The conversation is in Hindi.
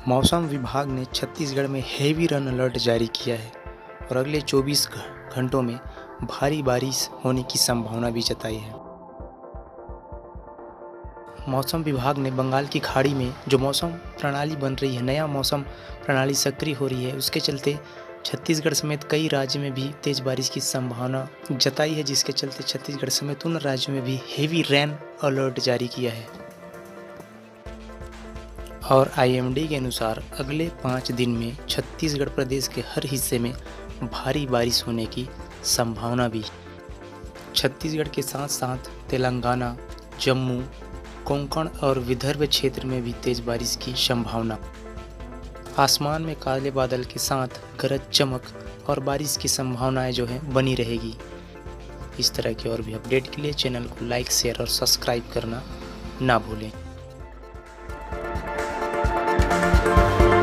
मौसम विभाग ने छत्तीसगढ़ में हेवी रेन अलर्ट जारी किया है और अगले 24 घंटों में भारी बारिश होने की संभावना भी जताई है। मौसम विभाग ने बंगाल की खाड़ी में जो मौसम प्रणाली बन रही है, नया मौसम प्रणाली सक्रिय हो रही है, उसके चलते छत्तीसगढ़ समेत कई राज्य में भी तेज बारिश की संभावना जताई है, जिसके चलते छत्तीसगढ़ समेत उन राज्यों में भी हेवी रेन अलर्ट जारी किया है। और IMD के अनुसार अगले 5 दिन में छत्तीसगढ़ प्रदेश के हर हिस्से में भारी बारिश होने की संभावना भी। छत्तीसगढ़ के साथ साथ तेलंगाना, जम्मू, कोंकण और विदर्भ क्षेत्र में भी तेज बारिश की संभावना। आसमान में काले बादल के साथ गरज चमक और बारिश की संभावनाएं जो है बनी रहेगी। इस तरह की और भी अपडेट के लिए चैनल को लाइक, शेयर और सब्सक्राइब करना ना भूलें।